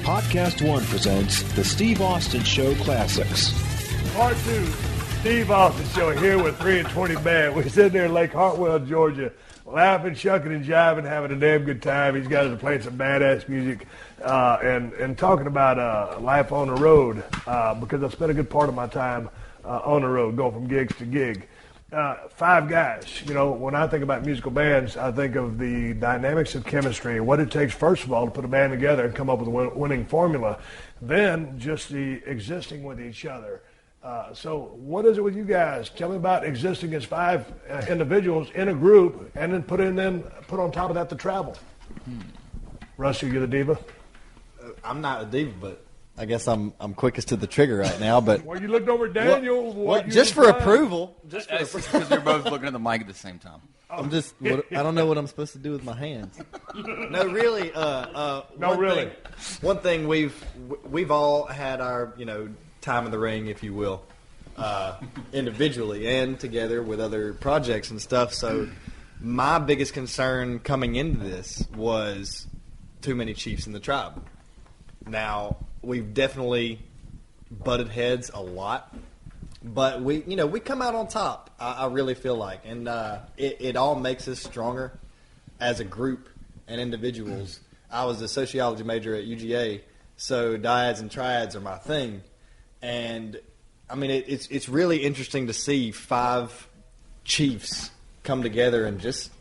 PodcastOne presents the Steve Austin Show Classics. Part 2, Steve Austin Show here with 3 and 20 Band. We're sitting there in Lake Hartwell, Georgia, laughing, shucking, and jiving, having a damn good time. These guys are playing some badass music and talking about life on the road because I spent a good part of my time on the road, going from gigs to gig. 5 guys. You know, when I think about musical bands, I think of the dynamics of chemistry, what it takes, first of all, to put a band together and come up with a winning formula, then just the existing with each other. So what is it with you guys? Tell me about existing as 5 individuals in a group and then put on top of that the travel. Rusty, you're the diva? I'm not a diva, but I guess I'm quickest to the trigger right now. But well, you looked over at Daniel. Just for approval. Just because you're both looking at the mic at the same time. I don't know what I'm supposed to do with my hands. No, really. One thing we've all had our time in the ring, if you will, individually and together with other projects and stuff. So my biggest concern coming into this was too many chiefs in the tribe. Now, we've definitely butted heads a lot, but we come out on top. I really feel like, and it all makes us stronger as a group and individuals. I was a sociology major at UGA, so dyads and triads are my thing, and I mean it's really interesting to see 5 chiefs come together and just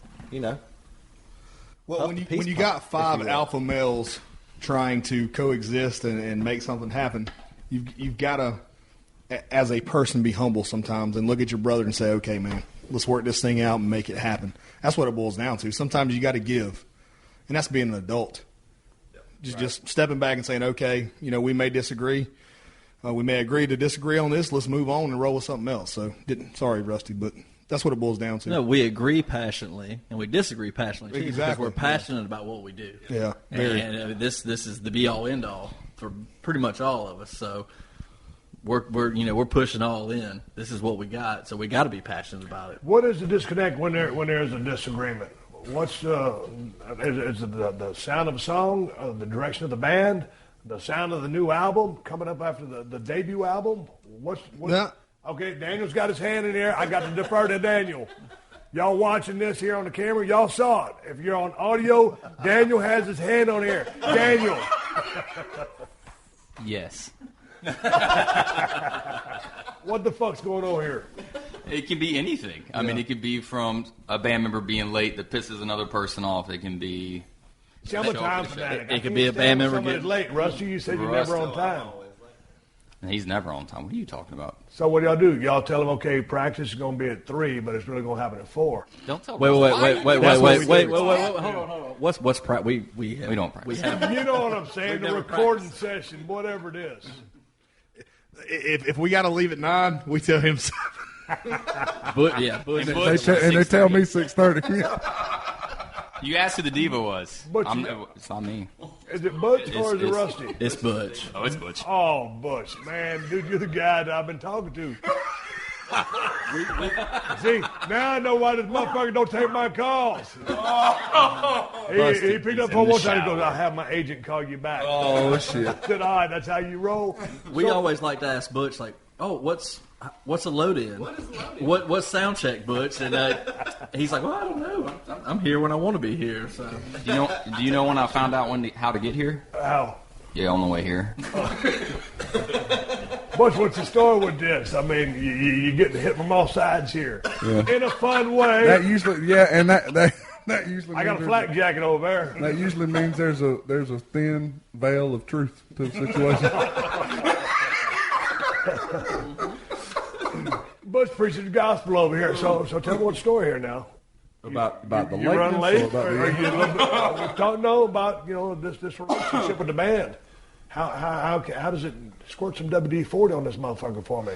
Well, when you got 5 alpha males trying to coexist and make something happen, you've got to, as a person, be humble sometimes and look at your brother and say, okay, man, let's work this thing out and make it happen. That's what it boils down to. Sometimes you got to give, and that's being an adult. Just stepping back and saying, okay, we may disagree. We may agree to disagree on this. Let's move on and roll with something else. So, sorry, Rusty, but that's what it boils down to. No, we agree passionately, and we disagree passionately, too, exactly. because we're passionate about what we do. Yeah, very. And this is the be-all, end-all for pretty much all of us. So we're pushing all in. This is what we got, so we got to be passionate about it. What is the disconnect when there's a disagreement? What's is it the sound of a song, the direction of the band, the sound of the new album coming up after the debut album? What's yeah. Okay, Daniel's got his hand in there. I got to defer to Daniel. Y'all watching this here on the camera, y'all saw it. If you're on audio, Daniel has his hand on here. Daniel. Yes. What the fuck's going on here? It can be anything. I mean, it could be from a band member being late that pisses another person off. It can be... See, I'm a time fanatic. It could be a band member getting late. Rusty, you said you're never on time. He's never on time. What are you talking about? So what do y'all do? Y'all tell him, okay, practice is going to be at 3, but it's really going to happen at 4. Don't tell. Wait! Hold on. What's we don't practice. We have. You know what I'm saying? The recording session, whatever it is. If we got to leave at 9, we tell him 7. They tell me 6:30. You asked who the diva was. It's not me. Is it Butch or is it Rusty? It's Butch. Oh, it's Butch. Oh, Butch. Man, dude, you're the guy that I've been talking to. See, now I know why this motherfucker don't take my calls. He picked up the phone one time and goes, I'll have my agent call you back. Oh, shit. I said, all right, that's how you roll. We always like to ask Butch, like, what's a load in? What is load in? What's sound check, Butch? And he's like, well, I don't know. I'm here when I want to be here. So, do you know when I found out how to get here? How? Yeah, on the way here. Butch, what's the story with this? I mean, you're getting hit from all sides here in a fun way. That usually, and that usually. I got a flak jacket over there. That usually means there's a thin veil of truth to the situation. Butch preaching the gospel over here. So tell me what's the story here now. About the you run late, about or you a little bit, about this relationship with the band. How does it squirt some WD-40 on this motherfucker for me?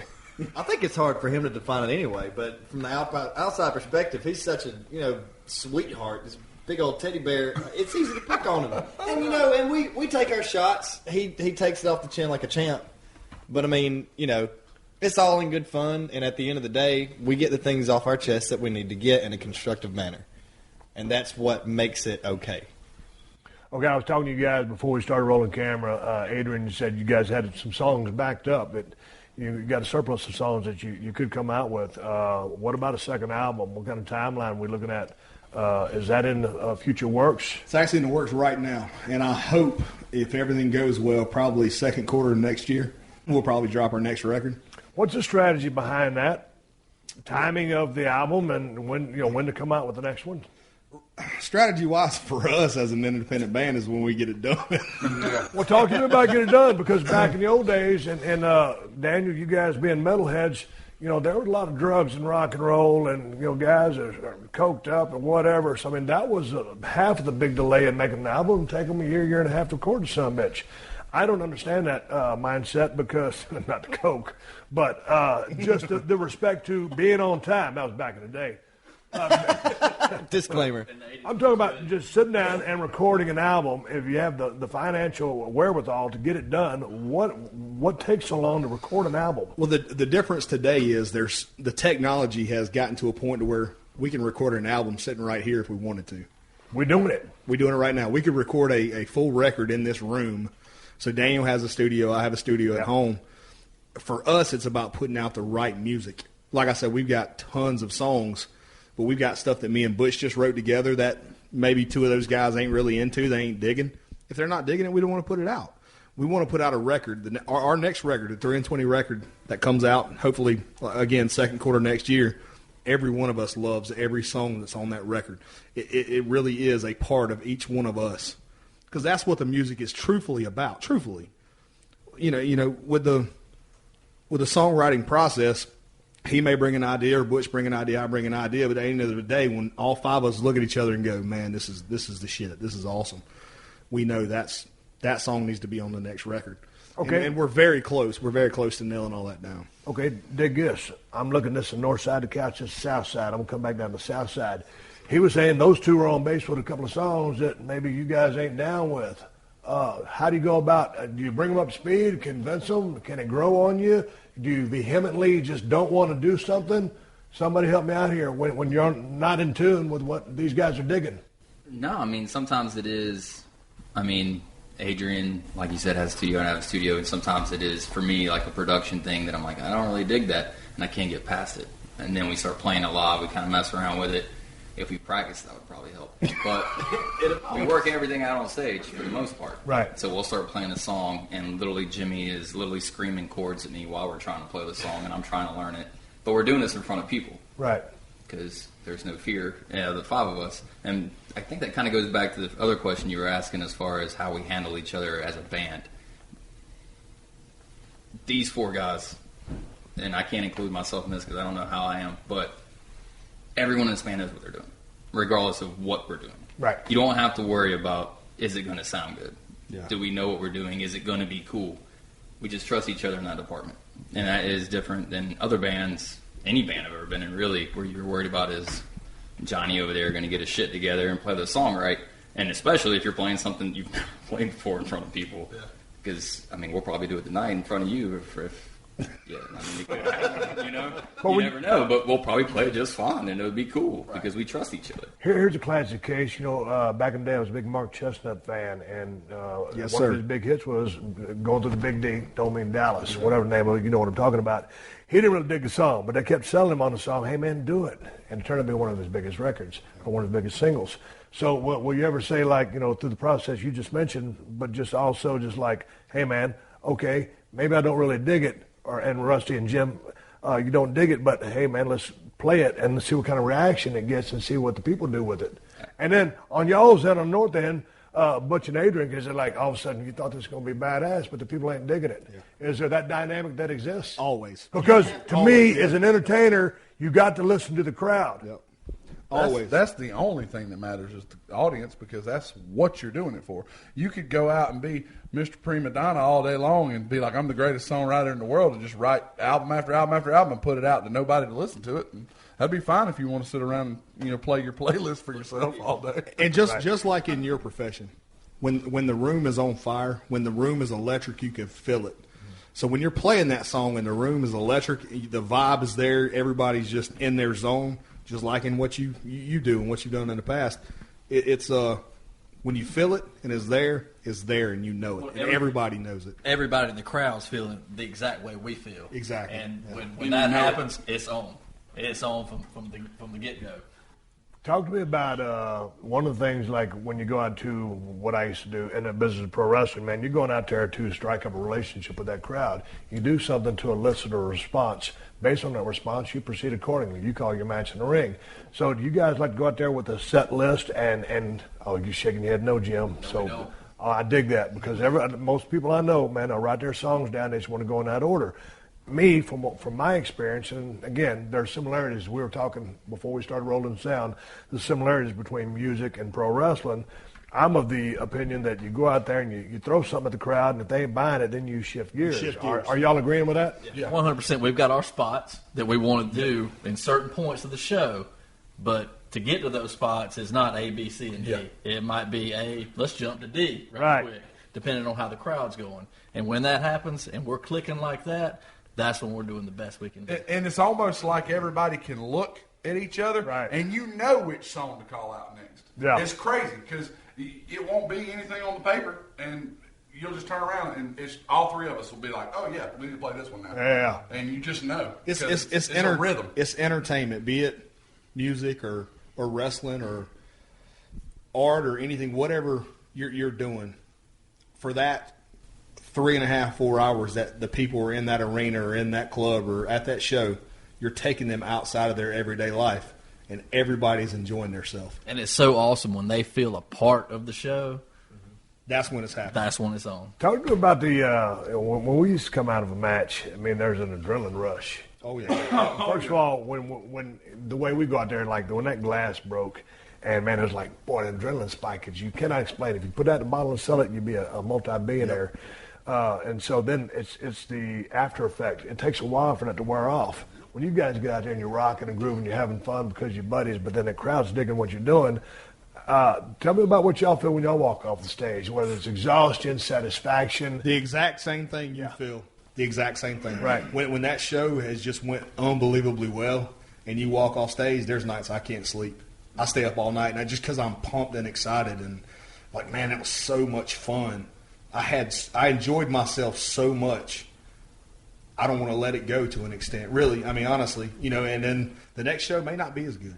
I think it's hard for him to define it anyway. But from the outside perspective, he's such a sweetheart. This big old teddy bear. It's easy to pick on him, and we take our shots. He takes it off the chin like a champ. But I mean, it's all in good fun, and at the end of the day, we get the things off our chest that we need to get in a constructive manner. And that's what makes it okay. Okay, I was talking to you guys before we started rolling camera. Adrian said you guys had some songs backed up. You got a surplus of songs that you could come out with. What about a second album? What kind of timeline are we looking at? Is that in future works? It's actually in the works right now, and I hope, if everything goes well, probably second quarter of next year, we'll probably drop our next record. What's the strategy behind that? Timing of the album and when to come out with the next one? Strategy-wise for us as an independent band is when we get it done. Well, talk to me about getting it done, because back in the old days, and Daniel, you guys being metalheads, there was a lot of drugs and rock and roll, and guys are coked up and whatever. So I mean, that was half of the big delay in making an album. Take them a year and a half to record the son of a bitch. I don't understand that mindset, because not the coke, but just the respect to being on time. That was back in the day. Disclaimer. I'm talking about just sitting down and recording an album. If you have the financial wherewithal to get it done, what takes so long to record an album? Well, the difference today is the technology has gotten to a point to where we can record an album sitting right here if we wanted to. We're doing it. We're doing it right now. We could record a full record in this room. So Daniel has a studio. I have a studio at home. For us, it's about putting out the right music. Like I said, we've got tons of songs, but we've got stuff that me and Butch just wrote together that maybe two of those guys ain't really into. They ain't digging. If they're not digging it, we don't want to put it out. We want to put out a record. Our next record, the 3 and 20 record that comes out, hopefully, again, second quarter next year, every one of us loves every song that's on that record. It really is a part of each one of us, because that's what the music is truthfully about. Truthfully, with the songwriting process, he may bring an idea, or Butch bring an idea, I bring an idea, but at the end of the day, when all five of us look at each other and go, "Man, this is the shit. This is awesome," we know that song needs to be on the next record. Okay, and we're very close. We're very close to nailing all that down. Okay, dig this. I'm looking at this the north side of the couch, this is the south side. I'm gonna come back down to the south side. He was saying those two were on base with a couple of songs that maybe you guys ain't down with. How do you go about? Do you bring them up to speed, convince them? Can it grow on you? Do you vehemently just don't want to do something? Somebody help me out here when you're not in tune with what these guys are digging. No, I mean, sometimes it is. I mean, Adrian, like you said, has a studio and I have a studio, and sometimes it is, for me, like a production thing that I'm like, I don't really dig that, and I can't get past it. And then we start playing a lot. We kind of mess around with it. If we practice, that would probably help. But we work everything out on stage for the most part. Right. So we'll start playing a song, and literally Jimmy is literally screaming chords at me while we're trying to play the song, and I'm trying to learn it. But we're doing this in front of people. Right. Because there's no fear, the five of us. And I think that kind of goes back to the other question you were asking as far as how we handle each other as a band. These four guys, and I can't include myself in this because I don't know how I am, but everyone in this band knows what they're doing, regardless of what we're doing. Right. You don't have to worry about, is it going to sound good? Yeah. Do we know what we're doing? Is it going to be cool? We just trust each other in that department. And that is different than other bands, any band I've ever been in, really, where you're worried about is Johnny over there going to get his shit together and play the song right. And especially if you're playing something you've never played before in front of people. Because, I mean, we'll probably do it tonight in front of you if yeah, I mean, it could happen, you never know, but we'll probably play it just fine, and it would be cool because we trust each other. Here's a classic case. Back in the day, I was a big Mark Chestnut fan, and yes, one sir. of his big hits was Going to the Big D, Don't Mean Dallas, whatever the name of it, you know what I'm talking about. He didn't really dig the song, but they kept selling him on the song, hey, man, do it. And it turned out to be one of his biggest records, or one of his biggest singles. So will you ever say, like, through the process you just mentioned, but just also just like, hey, man, okay, maybe I don't really dig it, and Rusty and Jim, you don't dig it, but hey, man, let's play it and let's see what kind of reaction it gets and see what the people do with it. And then on y'all's end, on the north end, Butch and Adrian, because they're like, all of a sudden you thought this was going to be badass, but the people ain't digging it. Yeah. Is there that dynamic that exists? Always. Because to me, as an entertainer, you got to listen to the crowd. Yep. Always. That's the only thing that matters is the audience, because that's what you're doing it for. You could go out and be Mr. Prima Donna all day long and be like, I'm the greatest songwriter in the world, and just write album after album after album and put it out to nobody to listen to it. And that'd be fine if you want to sit around and play your playlist for yourself all day. And just like in your profession, when the room is on fire, when the room is electric, you can feel it. So when you're playing that song and the room is electric, the vibe is there, everybody's just in their zone, just like in what you do and what you've done in the past. It's when you feel it and it's there, and you know it. Well, and everybody knows it. Everybody in the crowd's feeling the exact way we feel. Exactly. And Yeah. when that happens, it's on. It's on from the get-go. Talk to me about one of the things, like when you go out to what I used to do in the business of pro wrestling, man, you're going out there to strike up a relationship with that crowd. You do something to elicit a response. Based on that response, you proceed accordingly. You call your match in the ring. So do you guys like to go out there with a set list and oh, you're shaking your head, no, Jim. No, so we don't. I dig that because most people I know, man, they'll write their songs down. They just want to go in that order. Me, from my experience, and again, there's similarities. We were talking before we started rolling sound, the similarities between music and pro wrestling. I'm of the opinion that you go out there and you throw something at the crowd, and if they ain't buying it, then you shift gears. Are y'all agreeing with that? Yeah, 100%. We've got our spots that we want to do in certain points of the show, but to get to those spots is not A, B, C, and D. Yeah. It might be A, let's jump to D Right. quick, depending on how the crowd's going. And when that happens and we're clicking like that, that's when we're doing the best we can do. And it's almost like everybody can look at each other, Right. and you know which song to call out next. Yeah. It's crazy because it won't be anything on the paper, and you'll just turn around and it's all three of us will be like, "Oh yeah, we need to play this one now." Yeah. And you just know It's 'cause it's a rhythm. It's entertainment, be it music or wrestling or art or anything, whatever you're doing. For that 3.5, 4 hours that the people are in that arena or in that club or at that show, you're taking them outside of their everyday life, and everybody's enjoying themselves. And it's so awesome when they feel a part of the show. That's when it's happening. That's when it's on. Talk to me about when we used to come out of a match. I mean, there's an adrenaline rush. Oh yeah. First of all, when the way we go out there, like when that glass broke, and man, it was like, boy, an adrenaline spike. You cannot explain. If you put that in a bottle and sell it, you'd be a multi-billionaire. Yep. And so then it's the after effect. It takes a while for that to wear off. When you guys get out there and you're rocking and grooving, you're having fun because you're buddies, but then the crowd's digging what you're doing. Tell me about what y'all feel when y'all walk off the stage, whether it's exhaustion, satisfaction. The exact same thing you feel. The exact same thing. Right. When that show has just went unbelievably well and you walk off stage, there's nights I can't sleep. I stay up all night, and just because I'm pumped and excited and like, man, that was so much fun. I enjoyed myself so much. I don't want to let it go to an extent. Really, I mean, honestly, and then the next show may not be as good.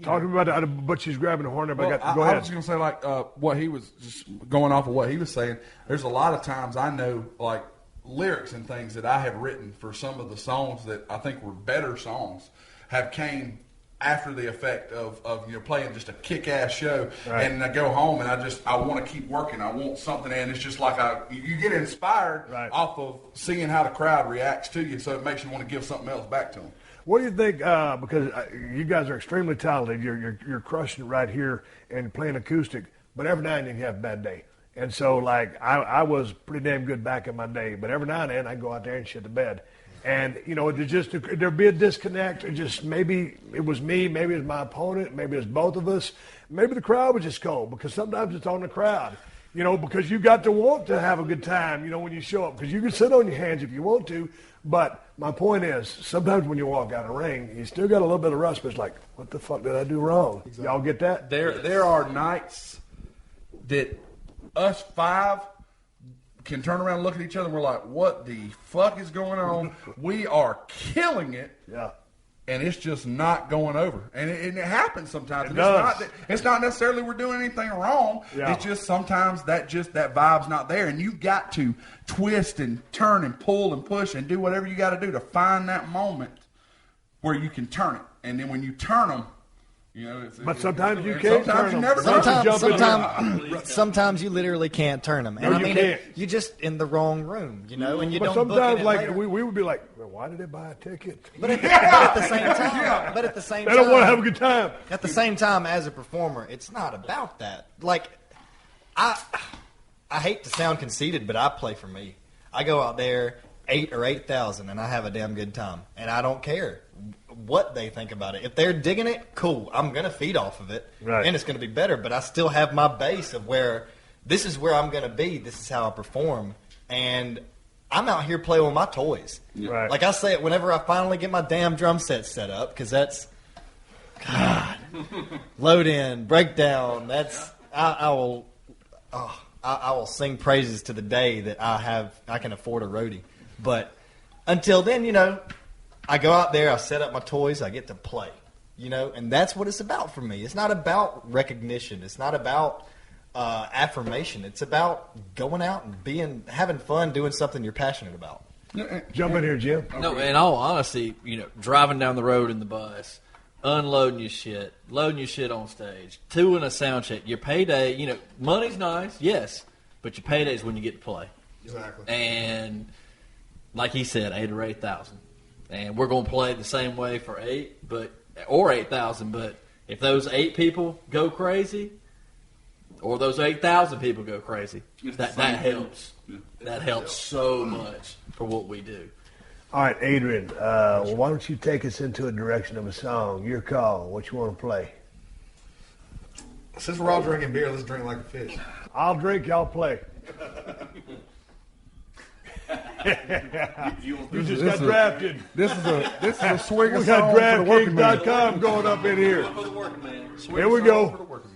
Talk to me about that, but she's grabbing the horn. Go I ahead. was going to say, like, what he was just going off of what he was saying. There's a lot of times I know, like, lyrics and things that I have written for some of the songs that I think were better songs have came after the effect of playing just a kick-ass show. Right. And I go home and I want to keep working. I want something, and it's just like you get inspired off of seeing how the crowd reacts to you, so it makes you want to give something else back to them. What do you think? Because you guys are extremely talented. You're crushing it right here and playing acoustic. But every now and then you have a bad day. And so, like, I was pretty damn good back in my day. But every now and then I go out there and shit the bed. And there'd be a disconnect. Or just maybe it was me, maybe it was my opponent, maybe it was both of us. Maybe the crowd was just cold because sometimes it's on the crowd. Because you got to want to have a good time. When you show up, because you can sit on your hands if you want to. But my point is, sometimes when you walk out of the ring, you still got a little bit of rust, but it's like, what the fuck did I do wrong? Exactly. Y'all get that? There are nights that us five can turn around and look at each other and we're like, what the fuck is going on? We are killing it. Yeah. And it's just not going over. And it happens sometimes. It does. It's not necessarily we're doing anything wrong. Yeah. It's just sometimes that vibe's not there. And you've got to twist and turn and pull and push and do whatever you got to do to find that moment where you can turn it. And then when you turn them, but sometimes you can't turn them. Sometimes you literally can't turn them. And No, you can't. You're just in the wrong room, and you But don't sometimes, book it like, later. we would be like, well, why did they buy a ticket? But at the same time, They don't want to have a good time. At the same time, as a performer, it's not about that. Like, I hate to sound conceited, but I play for me. I go out there 8 or 8,000, and I have a damn good time, and I don't care what they think about it. If they're digging it, cool. I'm gonna feed off of it, right. And it's gonna be better. But I still have my base of where this is where I'm gonna be. This is how I perform, and I'm out here playing with my toys. Right. Like I say it whenever I finally get my damn drum set set up, because that's God. Load in, breakdown. I will. I will sing praises to the day that I can afford a roadie. But until then, I go out there, I set up my toys, I get to play. And that's what it's about for me. It's not about recognition. It's not about affirmation. It's about going out and having fun, doing something you're passionate about. Jump in here, Jim. No, in all honesty, driving down the road in the bus, unloading your shit, loading your shit on stage, doing a sound check. Your payday, money's nice, yes, but your payday is when you get to play. Exactly. And like he said, 8 or 8,000, and we're going to play the same way for 8,000. But if those 8 people go crazy, or those 8,000 people go crazy, that helps. Yeah. That helps so much for what we do. All right, Adrian, why don't you take us into a direction of a song? Your call. What you want to play? Since we're all drinking beer, let's drink like a fish. I'll drink, y'all play. You just got drafted. This is a swing We of got song for the working man. DraftKings.com going up in here. For the working man. Here we go. For the working man.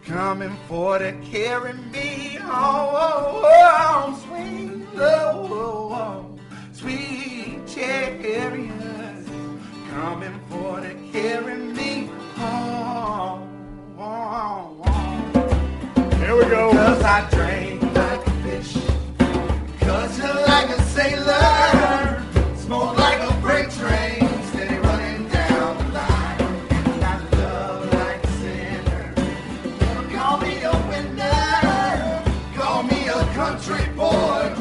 Coming for to carry me home, swing low, sweet chariot. Coming for to carry me home. Here we go. 'Cause I drank like a fish, 'cause you're like a sailor, smoke like a freight train, steady running down the line, and I love like a sinner. Call me a winner, call me a country boy.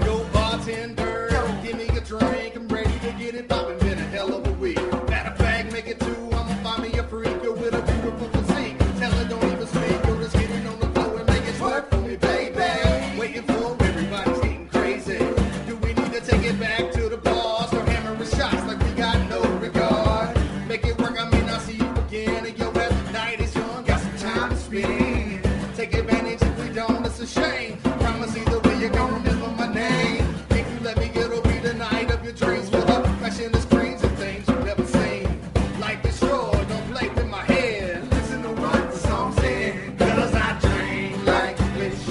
Yo, bartender, give me a drink. I'm ready to get it poppin'. Been a hell of a week. Matter of fact, make it 2. I'ma find me a freak with a beautiful physique. Tell her don't even speak. Yo, just get it on the floor and make it twerk for me, baby. Waiting for everybody's getting crazy. Do we need to take it back to the bars or hammering shots like we got no regard? Make it work. I mean, I'll see you again. And yo, that night is young. Got some time to spend. Take advantage if we don't. It's a shame. Promise either way you're gonna remember my name. If you let me, it'll be the night of your dreams. Full of passion and screams and things you've never seen. Life is short, don't play with my head. Listen to what the song said. 'Cause I drink like a fish,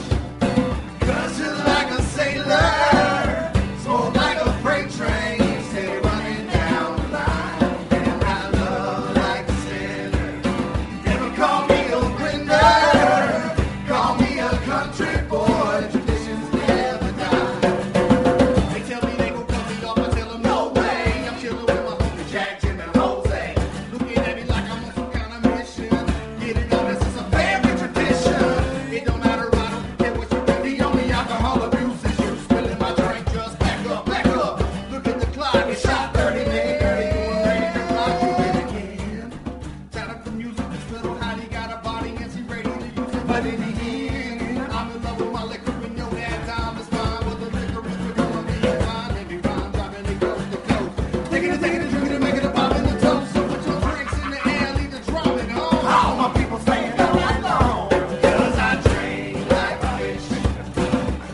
'cause you're like a sailor, smoke like a freight train, steady running down the line, and I love like a sinner. Never call me a winner, call me a country boy. Traditions never die. They tell me they gon' cut me off, I tell them no way. I'm chillin' with my homie Jack, Jim, and Jose. Looking at me like I'm on some kind of mission. Get it done, this is a family tradition. It don't matter, I don't care what you think. The only alcohol abuse is you spilling my drink. Just back up, back up. Look at the clock, it's shot 30 minutes. Ready to rock you in again. Shout out for music, this little hottie got a body and she ready to use it. But in the end, I'm in love with my liquor and yo, that time is mine. But the liquor is for Columbia wine. Every rhyme dropping it coast to coast. Taking it, drinking it, making it pop in the toast. So put your drinks in the air, leave the drumming on. All my people saying all night long. 'Cause I drink like a fish,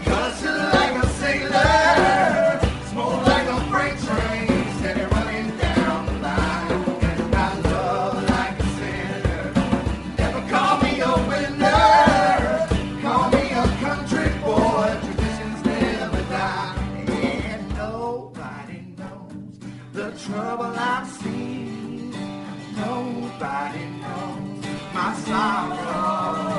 'cause you're like a sailor, smoke like a freight train, steady running down the line, and I love like a sinner. Never call me a winner, call me a country boy. Traditions never die, and nobody knows the trouble I've seen. Nobody knows my sorrow.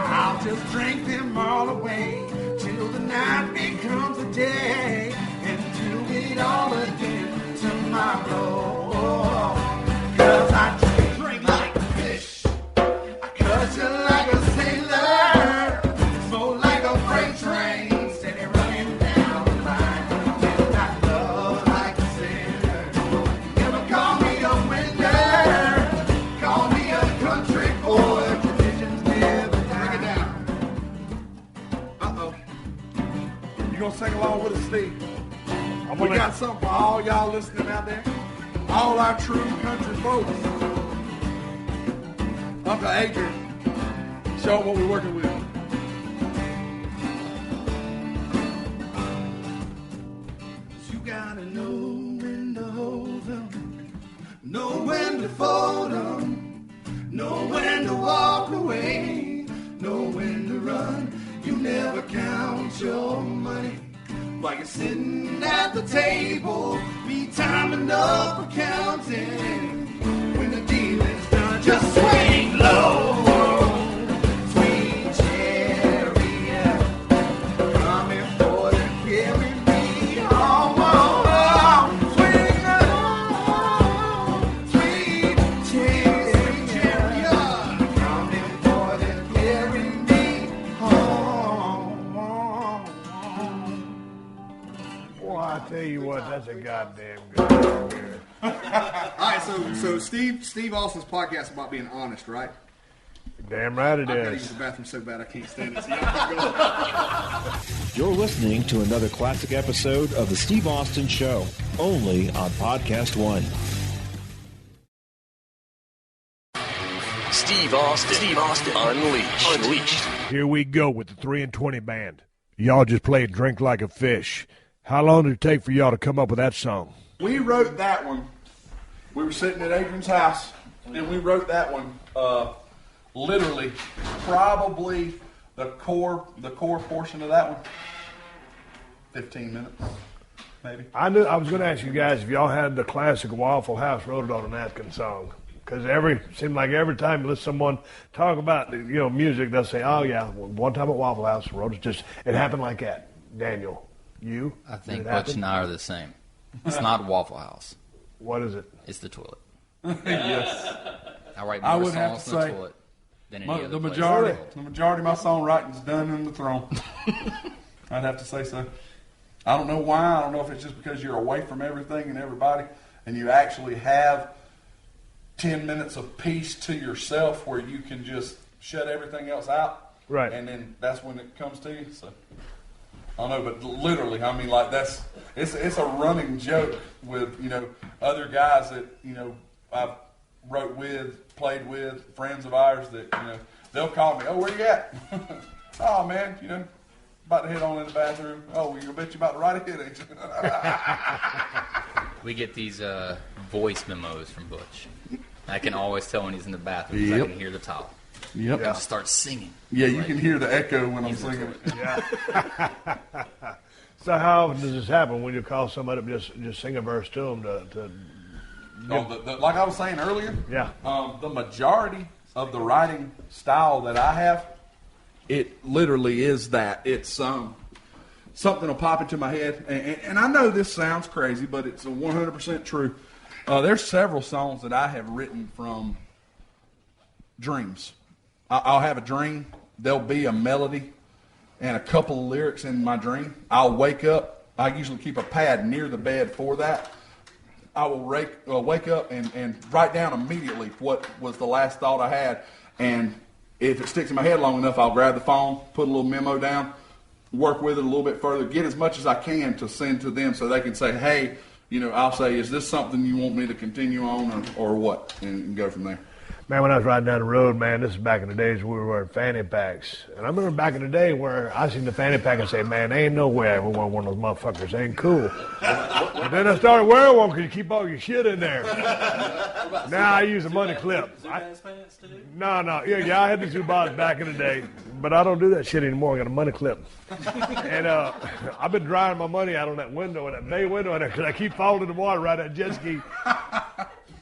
I'll just drink them all away till the night becomes a day, and do it all again tomorrow. 'Cause I drink like a fish, 'cause you're like a sailor, smoke like a freight train, steady running down the line, and I love like a sinner. Never be. We got something for all y'all listening out there. All our true country folks. Uncle Adrian, show them what we're working with. You gotta know when to hold 'em, know when to fold 'em, know when to walk away, know when to run. You never count your money while you're sitting at the table. Be time enough for counting. When the deal is done, just swing low. Sweet chariot, coming for to carry me home. Swing low, sweet chariot, coming for to carry me home. Boy, I tell you what, that's a goddamn good song here. All right, so Steve Austin's podcast is about being honest, right? Damn right it I've got to is. use the bathroom so bad I can't stand it. So y'all keep going. You're listening to another classic episode of The Steve Austin Show, only on PodcastOne. Steve Austin Unleashed. Here we go with the 3 and 20 band. Y'all just played Drink Like a Fish. How long did it take for y'all to come up with that song? We wrote that one. We were sitting at Adrian's house, and we wrote that one. Literally, probably the core portion of that one. 15 minutes, maybe. I was going to ask you guys if y'all had the classic Waffle House Wrote It on a Napkin song. Because seemed like every time you listen to someone talk about music, they'll say, "Oh yeah, one time at Waffle House wrote it happened like that." Daniel, you? I think Butch and I are the same. It's not Waffle House. What is it? It's the toilet. Yes. I write I more would have songs to in the say toilet than any other The place. majority of my songwriting's done in the throne. I'd have to say so. I don't know why. I don't know if it's just because you're away from everything and everybody, and you actually have 10 minutes of peace to yourself where you can just shut everything else out. Right. And then that's when it comes to you. So I don't know, but literally, I mean, like it's a running joke with other guys that I've wrote with, played with, friends of ours that they'll call me. Oh, where you at? Oh man, about to head on in the bathroom. Oh, I bet you about to write a hit, ain't you? We get these voice memos from Butch. I can always tell when he's in the bathroom because I can hear the towel. Yep. I just start singing. Yeah, you can hear the echo when I'm singing. Yeah. So how often does this happen when you call somebody up just sing a verse to them to like I was saying earlier, yeah. The majority of the writing style that I have, it literally is that. It's something will pop into my head, and I know this sounds crazy, but it's 100% true. There's several songs that I have written from dreams. I'll have a dream. There'll be a melody and a couple of lyrics in my dream. I'll wake up. I usually keep a pad near the bed for that. I will wake up and write down immediately what was the last thought I had. And if it sticks in my head long enough, I'll grab the phone, put a little memo down, work with it a little bit further, get as much as I can to send to them so they can say, hey, I'll say, is this something you want me to continue on or what? And go from there. Man, when I was riding down the road, man, this is back in the days we were wearing fanny packs. And I remember back in the day where I seen the fanny pack and say, man, ain't no way I ever want one of those motherfuckers. They ain't cool. But then I started wearing one because you keep all your shit in there. Now I use a money clip. No. Yeah, I had the Zubaz back in the day. But I don't do that shit anymore. I got a money clip. And I've been drying my money out on that window, and that bay window, because I keep falling in the water right at jet ski.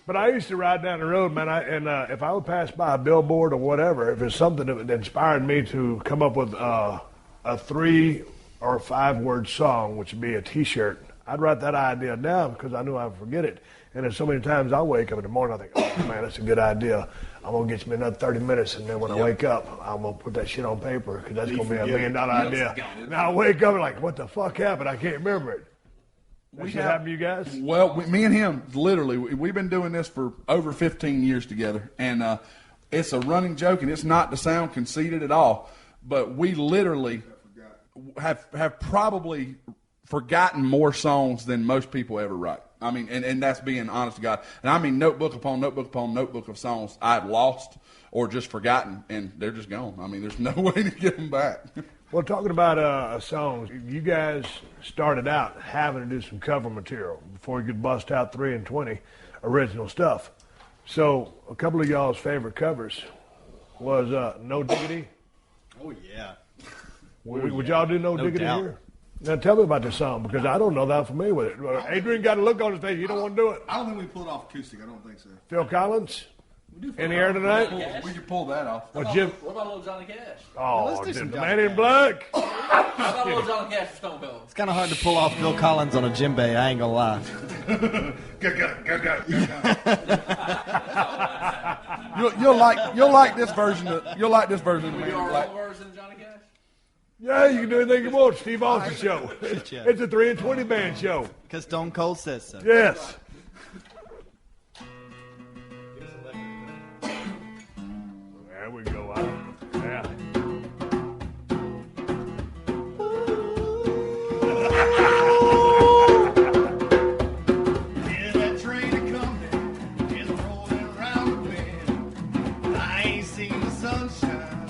But I used to ride down the road, man, and if I would pass by a billboard or whatever, if it's something that inspired me to come up with a 3 or 5 word song, which would be a T-shirt, I'd write that idea down because I knew I would forget it. And then so many times I wake up in the morning, I think, oh, man, that's a good idea. I'm going to get me another 30 minutes, and then when I wake up, I'm going to put that shit on paper because that's going to be $1 million idea. Now I wake up and like, what the fuck happened? I can't remember it. That shit happened to you guys? Well, me and him, literally, we've been doing this for over 15 years together. And it's a running joke, and it's not to sound conceited at all. But we literally have probably forgotten more songs than most people ever write. I mean, and that's being honest to God. And I mean, notebook upon notebook upon notebook of songs I've lost or just forgotten, and they're just gone. I mean, there's no way to get them back. Well, talking about songs, you guys started out having to do some cover material before you could bust out 3 and 20 original stuff. So a couple of y'all's favorite covers was No Diggity. Oh, yeah. Would y'all do No Diggity doubt. here? Now tell me about this song, because I don't know that I'm familiar with it. Adrian got a look on his face. You don't want to do it. I don't think we pulled off acoustic. I don't think so. Phil Collins? We do In the air tonight? We could pull that off. What, Jim? What about little Johnny Cash? Oh, let's do dude, some the Johnny Man in Cash. Black. How about little Johnny Cash for Stone Cold? It's kind of hard to pull off Phil Collins on a djembe, I ain't gonna lie. You'll like this version. You'll like this version of the Man Do in our Black. own version of Johnny Cash? Yeah, you can do anything you want. Steve Austin show. Yeah. It's a 3 and 20 band show. Because Stone Cold says so. Yes. There we go. Yeah. Hear that train a-comin', it's rollin' around the bend. I ain't seen the sunshine.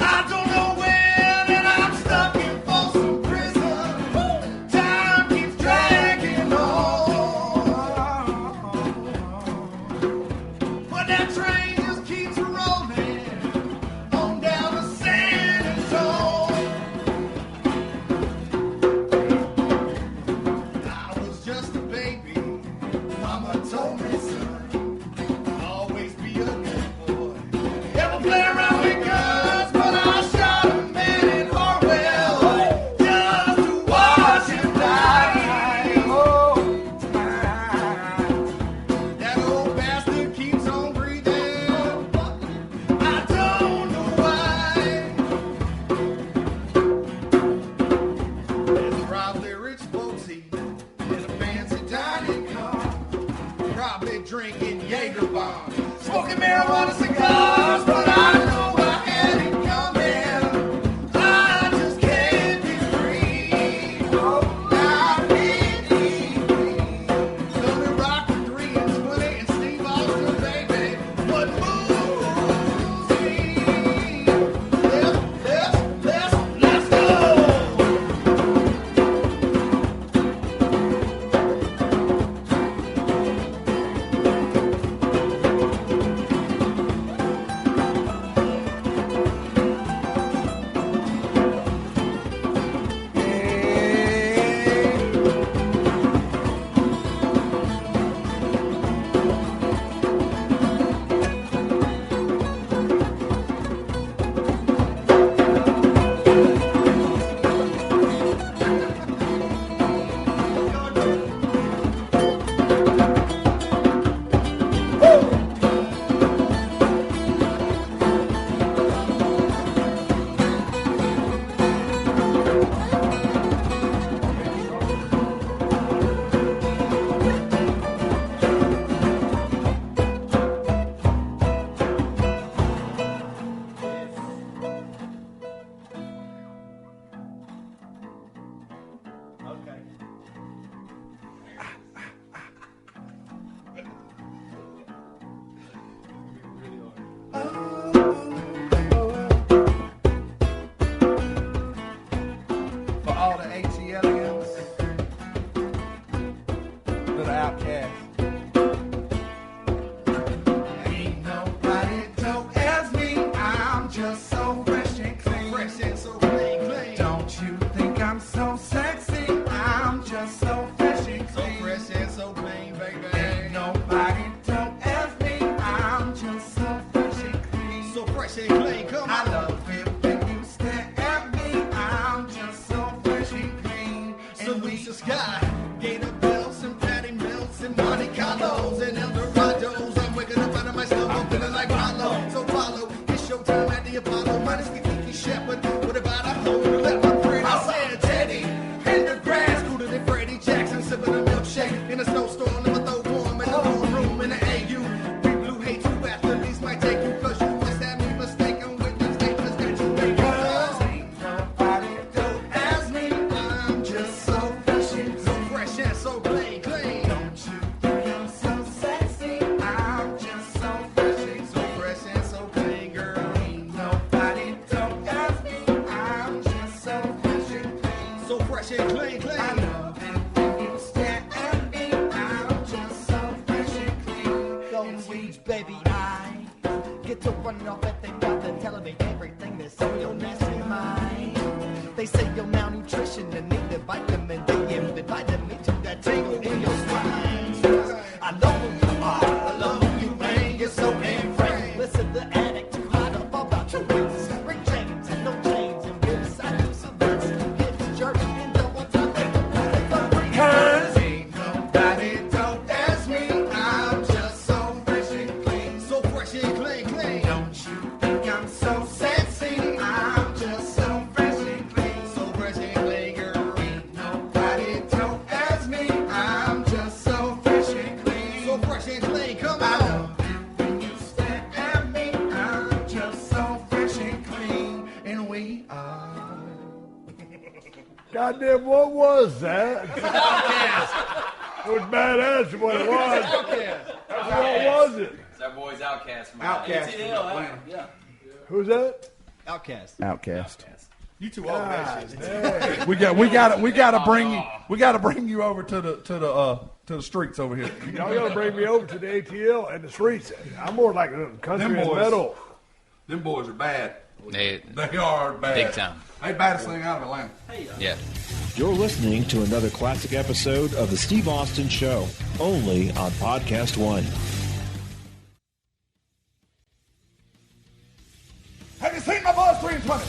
I don't know when, and I'm stuck in Folsom Prison. Time keeps dragging on. But that train just keeps rolling on down to San Antonio. I was just a baby. Mama told me, son, always be a good boy. Never play around with guns, but I shot a man in Harwell just to watch him die. Oh, that old bastard keeps on breathing. I don't know why. There's probably rich folks eating in a fancy dining car, probably drinking Jaeger bombs, smoking marijuana cigars, but I know I had it coming. I just can't be free. Not me. Let me rock with 3 and 20 and Steve Austin, baby. What moves me? Let's go. For all the ATLians that are outcast. Ain't nobody dope as me. I'm just so fresh and clean. Fresh and so clean. Don't you think I'm so sexy? I'm just so fresh and clean. So fresh and so clean, baby. Ain't nobody dope as me. I'm just so fresh and clean. So fresh and clean, come on. I love it when you stare at me. I'm just so fresh and clean. Salute the sky. Gator bells and patty melts and Monte Carlos and Eldorados. I'm waking up out of my stove. I'm feeling like Rollo. So follow. It's showtime at the Apollo. Minus the Kiki Shepherd. What about a hoe to let my friend? I said Teddy. In the grass. Cooler than Freddie Jackson. Sipping a milkshake. In a snowstorm. Never throw warm in the whole room in the AU. Big blue hate you. Athletes might take you. Cause you must have me mistaken with the statements that you make. Cause ain't nobody dope as me. I'm just so clean, clean. Don't you think I'm so sexy? I'm just so fresh and so clean, girl. Ain't nobody don't ask me. I'm just so fresh and clean. So fresh and clean, clean. I love it when you stare at me. I'm just so fresh and clean. Those sweet baby eyes get to running off at their mouth and telling me everything that's on your nasty mind. They say you're malnutrition and need the vitamin D and inviting me to that tingle in your spine. I know who you are, I love who you ain't. You're so damn frank. Listen, the addict too hot up about your waist. Ring chains and no chains and boots. I do some bits, hips jerking and double tapping. Cause ain't nobody don't ask me. I'm just so fresh and clean. So fresh and clean, clean. Don't you think I'm so sexy? I'm just so fresh and clean. So fresh and clean, girl. Ain't nobody don't ask me. I'm just so fresh and clean. So fresh and clean, come I on. love it when you stare at me. I'm just so fresh and clean, and we are. Goddamn, what was that? It was badass what it was. What was it? It's our boys Outcast from Outcast. Yeah. Who's that? Outcast. Outcast. You too old for that shit. Hey. We gotta bring you over to the streets over here. Y'all gotta bring me over to the ATL and the streets. I'm more like country Them and boys. metal. Them boys are bad. They They are bad. big time. They baddest thing out of Atlanta. Yeah. You're listening to another classic episode of The Steve Austin Show, only on PodcastOne. Have you seen my boys 3 and 20?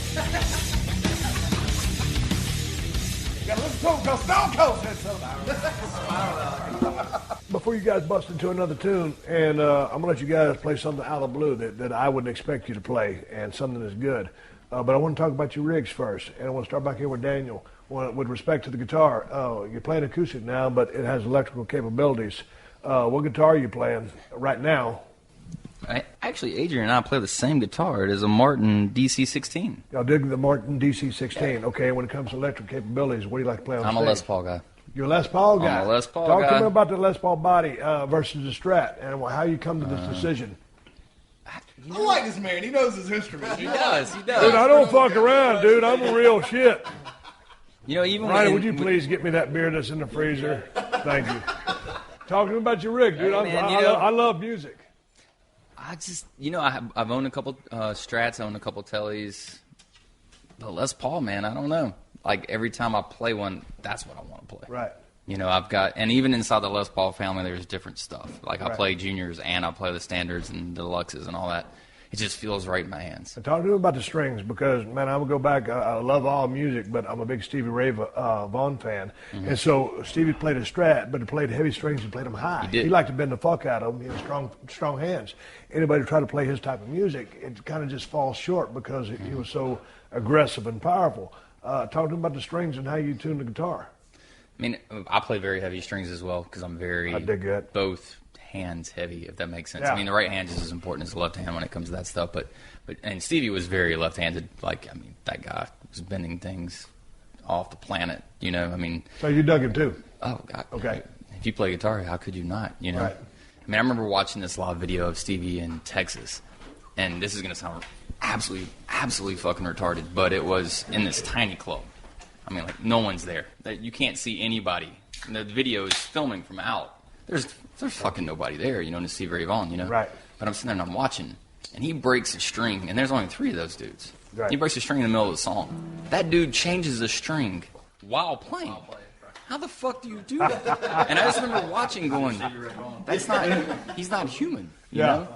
You gotta listen to them because Stone Cold said so. Before you guys bust into another tune, and I'm gonna let you guys play something out of the blue that I wouldn't expect you to play, and something that's good. But I want to talk about your rigs first, and I want to start back here with Daniel. With respect to the guitar, you're playing acoustic now, but it has electrical capabilities. What guitar are you playing right now? Actually, Adrian and I play the same guitar. It is a Martin DC-16. Y'all dig the Martin DC-16. Okay, when it comes to electric capabilities, what do you like to play on I'm a stage? Les Paul guy. You're a Les Paul guy. I'm a Les Paul Talk to guy. me about the Les Paul body versus the Strat, and how you come to this decision. I like this man. He knows his instrument. He does. Dude, I don't fuck around, dude. I'm a real shit. You know, even Ryan, when would you please get me that beer that's in the freezer? Thank you. Talk to me about your rig, dude. Hey, man, you know- I love music. I just, I've owned a couple Strats, owned a couple Tellys. But Les Paul, man, I don't know. Like, every time I play one, that's what I want to play. Right. You know, I've got, and even inside the Les Paul family, there's different stuff. Like, I Right. play juniors and I play the standards and deluxes and all that. It just feels right in my hands. Talk to me about the strings because, man, I'm going to go back. I love all music, but I'm a big Stevie Ray Vaughan fan. Mm-hmm. And so Stevie played a Strat, but he played heavy strings and played them high. He did. liked to bend the fuck out of them. He had strong hands. Anybody try to play his type of music, it kind of just falls short because he was so aggressive and powerful. Talk to me about the strings and how you tune the guitar. I mean, I play very heavy strings as well because I'm very I dig that. both hands heavy, if that makes sense. Yeah. I mean, the right hand is as important as the left hand when it comes to that stuff. But and Stevie was very left-handed. Like, I mean, that guy was bending things off the planet. You know, I mean, So you dug him too. oh God. Okay. If you play guitar, how could you not? You know. Right. I mean, I remember watching this live video of Stevie in Texas, and this is going to sound absolutely fucking retarded, but it was in this tiny club. I mean, like, no one's there. You can't see anybody. And the video is filming from out. There's fucking nobody there, you know, to see Ray Vaughan, you know. Right. But I'm sitting there and I'm watching, and he breaks a string, and there's only 3 of those dudes. Right. He breaks a string in the middle of the song. That dude changes a string while playing. How the fuck do you do that? And I just remember watching, going, he's not human, you Yeah. know.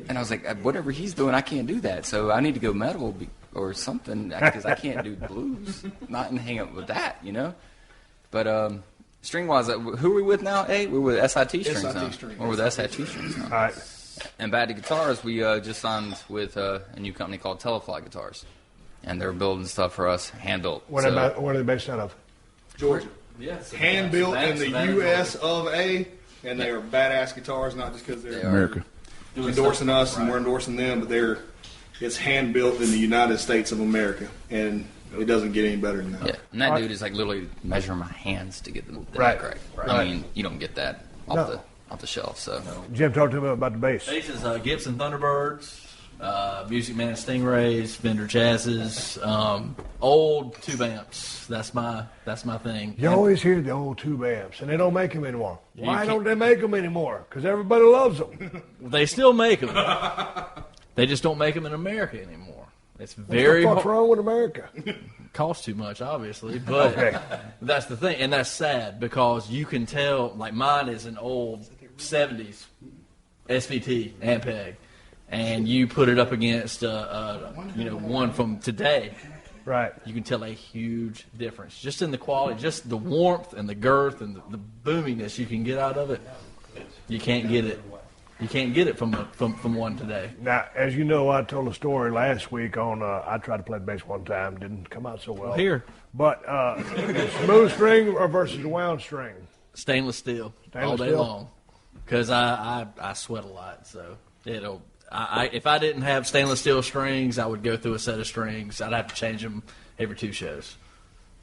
And I was like, whatever he's doing, I can't do that. So I need to go metal or something because I can't do blues. Not and hang up with that, you know. But string wise, who are we with now? Hey, we're with SIT strings now. We're with SIT strings now. All right. And back to guitars, we just signed with a new company called Telefly Guitars, and they're building stuff for us, hand built. Where are they based out of? Georgia. Yes. Hand built in the Savannah, U.S. of A. And they are badass guitars, not just because They they're are. America. endorsing us and we're endorsing them, but it's hand built in the United States of America. And It doesn't get any better than that. Yeah, and that dude is like literally measuring my hands to get the Right. correct. Right. I mean, you don't get that off No. the shelf. So Jim, talk to me about the bass. Bass is Gibson Thunderbirds, Music Man Stingrays, Fender Jazzes, old tube amps. That's my thing. You always hear the old tube amps, and they don't make them anymore. Why can't- don't they make them anymore? Because everybody loves them. They still make them. They just don't make them in America anymore. It's very What the fuck's wrong with America? costs too much, obviously, but Okay. that's the thing, and that's sad because you can tell. Like mine is an old '70s SVT Ampeg, and you put it up against one from today. Right. You can tell a huge difference just in the quality, just the warmth and the girth and the boominess you can get out of it. You can't get it. You can't get it from one today. Now, as you know, I told a story last week on. I tried to play the bass one time, didn't come out so well. Here, But smooth string or versus the wound string. stainless steel Stainless all day steel? long because I sweat a lot, so it'll. If I didn't have stainless steel strings, I would go through a set of strings. I'd have to change them every 2 shows.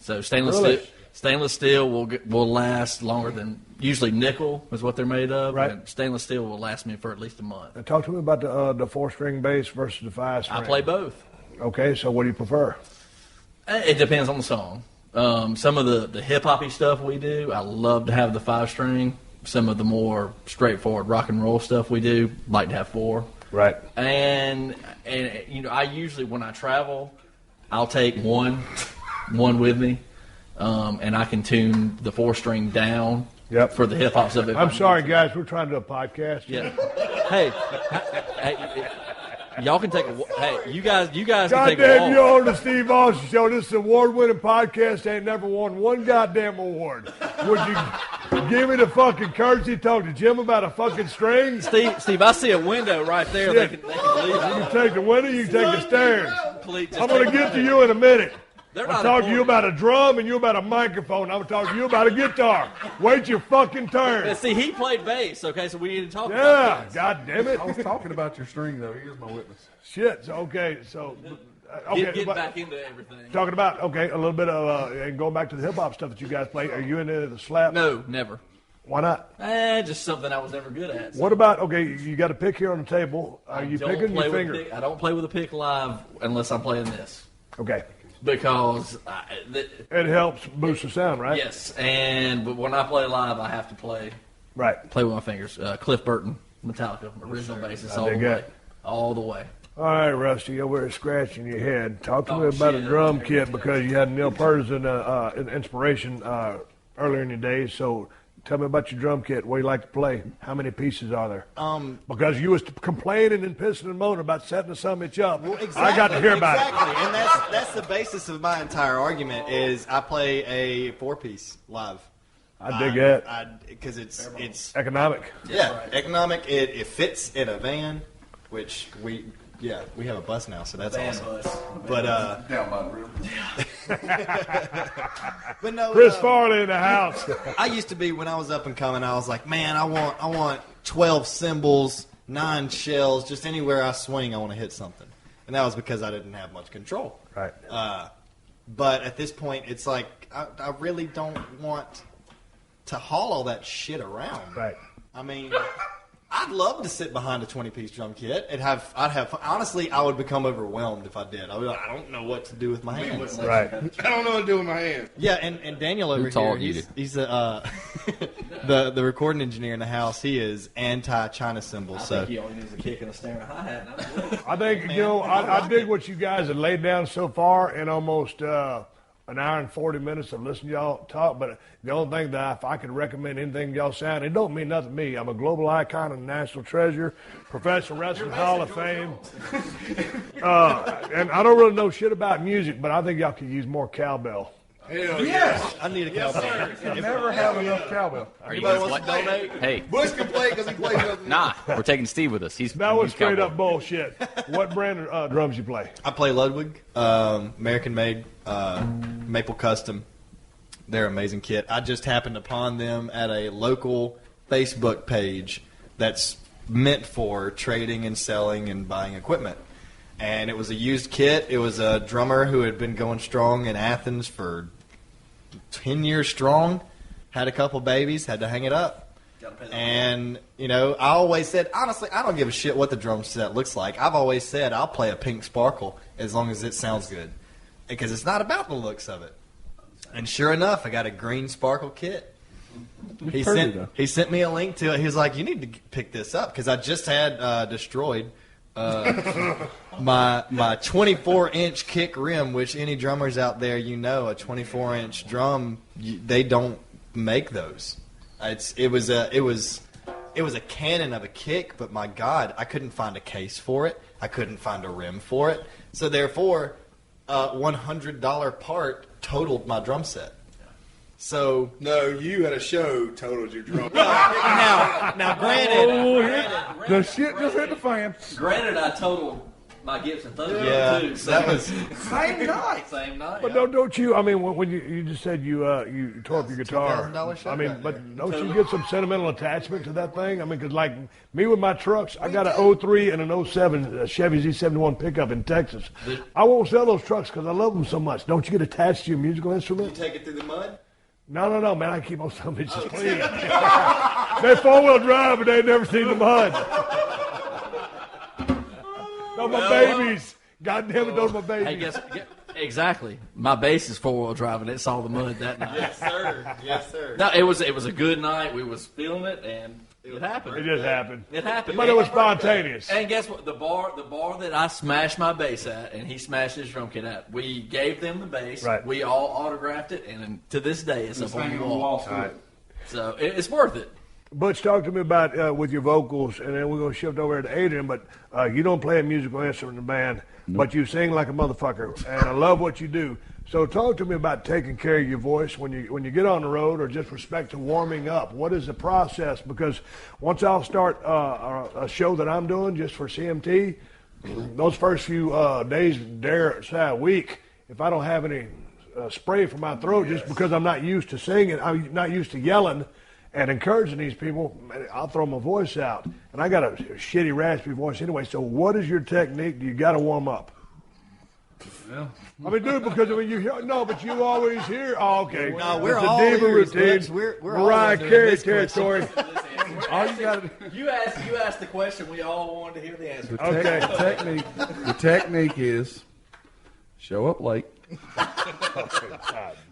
So stainless steel will last longer than usually nickel is what they're made of. Right. And stainless steel will last me for at least a month. Now, talk to me about the 4-string bass versus the 5-string. I play both. Okay, so what do you prefer? It depends on the song. Some of the hip hoppy stuff we do, I love to have the 5-string. Some of the more straightforward rock and roll stuff we do, like to have 4. Right. And I usually when I travel, I'll take one with me, and I can tune the 4-string down. Yep. For the hip hop stuff. I'm sorry, guys. We're trying to do a podcast. Yeah. Hey, y'all can take a. Hey, you guys can take a Goddamn, walk. you're on the Steve Austin Show. This is an award-winning podcast. Ain't never won one goddamn award. Would you give me the fucking courtesy to talk to Jim about a fucking string? Steve, I see a window right there. Yeah. They can leave. You can take the window, you can take the stairs. Please, just I'm going to take- get to you in a minute. They're I'm not talking to you important. about a drum and you about a microphone. I'm talking to you about a guitar. Wait your fucking turn. See, he played bass. Okay, so we need to talk about Yeah, this. god damn it. I was talking about your string, though. Here's my witness. Shit. So, okay, so Get but back into everything. talking about a little bit of and going back to the hip hop stuff that you guys play. Are you into the slap? No, never. Why not? Just something I was never good at. What about you got a pick here on the table? Are you Don't picking play your with finger? pick- I don't play with a pick live unless I'm playing this Okay, because it helps boost the sound, right? yes, but when I play live, I have to play Right. with my fingers. Cliff Burton, Metallica, original bassist, all the dig way, that. all the way. All right, Rusty, you're over there scratching your head. Talk to me Oh, about a shit. drum kit because you had Neil Peart as an inspiration earlier in your days. So tell me about your drum kit. What do you like to play? How many pieces are there? Because you was complaining and pissing and moaning about setting the summit up. I got to hear about it. Exactly, and that's the basis of my entire argument. Is I play a 4-piece live. I dig that. Because it's Economic. economic. It fits in a van, which we have a bus now, so that's awesome. But Down by the river. but no, Chris Farley in the house. I used to be when I was up and coming. I was like, man, I want 12 cymbals, 9 shells, just anywhere I swing, I want to hit something, and that was because I didn't have much control. Right. But at this point, it's like I really don't want to haul all that shit around. Right. I mean, I'd love to sit behind a 20-piece drum kit and I'd have fun. Honestly, I would become overwhelmed if I did. I'd be like, I don't know what to do with my hands. Right. I don't know what to do with my hands. Yeah, and Daniel over taught here, you? he's the recording engineer in the house. He is anti-China cymbals. I So think he only needs a kick and a snare and a hi-hat. and I'm good. I think, I dig what you guys have laid down so far in almost an hour and 40 minutes of listening to y'all talk. But the only thing that if I could recommend anything y'all sound, it don't mean nothing to me. I'm a global icon and national treasure, Professional Wrestling Hall of Fame. And I don't really know shit about music, but I think y'all could use more cowbell. Hell yes. I need a cowbell. You never have enough cowbell. Are you Anybody guys wants to donate? Hey, Bush can play because he plays nothing. nah, we're taking Steve with us. That was he's straight cowboy. up bullshit. What brand of drums you play? I play Ludwig, American made, Maple Custom. They're an amazing kit. I just happened upon them at a local Facebook page that's meant for trading and selling and buying equipment. And it was a used kit. It was a drummer who had been going strong in Athens for 10 years strong, had a couple babies, had to hang it up. And, you know, I always said, honestly, I don't give a shit what the drum set looks like. I've always said I'll play a pink sparkle as long as it sounds good. Because it's not about the looks of it. And sure enough, I got a green sparkle kit. He sent me a link to it. He was like, you need to pick this up. Because I just had destroyed my 24-inch kick rim, which any drummers out there, you know, a 24-inch drum, they don't make those. It was a cannon of a kick, but my God, I couldn't find a case for it. I couldn't find a rim for it. So therefore, $100 part totaled my drum set. So no, you at a show totaled your drum. now, granted, the shit just hit the fan. Granted, I totaled my Gibson Thunder too. So that was Same night. same night. But don't you? I mean, when you just said you tore up your guitar. $2,000 show I mean, right but don't you get some sentimental attachment to that thing? I mean, because like me with my trucks, I got an 03 and an 07 Chevy Z71 pickup in Texas. I won't sell those trucks because I love them so much. Don't you get attached to your musical instrument? take it through the mud. No, man. I keep on some bitches clean. They're 4-wheel drive, but they ain't never seen the mud. No, my babies. God damn it, those are my babies. Hey, exactly. My bass is 4-wheel drive, and it saw the mud that night. Yes, sir. Yes, sir. No, it was a good night. We was feeling it, and it happened. It just happened. It happened. But it was spontaneous. And guess what? The bar that I smashed my bass at, and he smashed his drum kit at, we gave them the bass. Right. We all autographed it, and to this day, it's up on the wall. All right. So it's worth it. Butch, talk to me about with your vocals, and then we're going to shift over to Adrian, but you don't play a musical instrument in the band, but you sing like a motherfucker, and I love what you do. So talk to me about taking care of your voice when you get on the road, or just respect to warming up. What is the process? Because once I'll start a show that I'm doing just for CMT, those first few days, dare say a week, if I don't have any spray for my throat, just because I'm not used to singing, I'm not used to yelling and encouraging these people, I'll throw my voice out. And I got a shitty, raspy voice anyway, so what is your technique? Do you got to warm up? Yeah. I mean, dude, because I mean, you hear, no, but you always hear, oh, okay. No, we're it's all a diva ears, routine. Butch. We're all Mariah doing Carey this territory. All you got to You asked the question. We all wanted to hear the answer. the technique is show up late.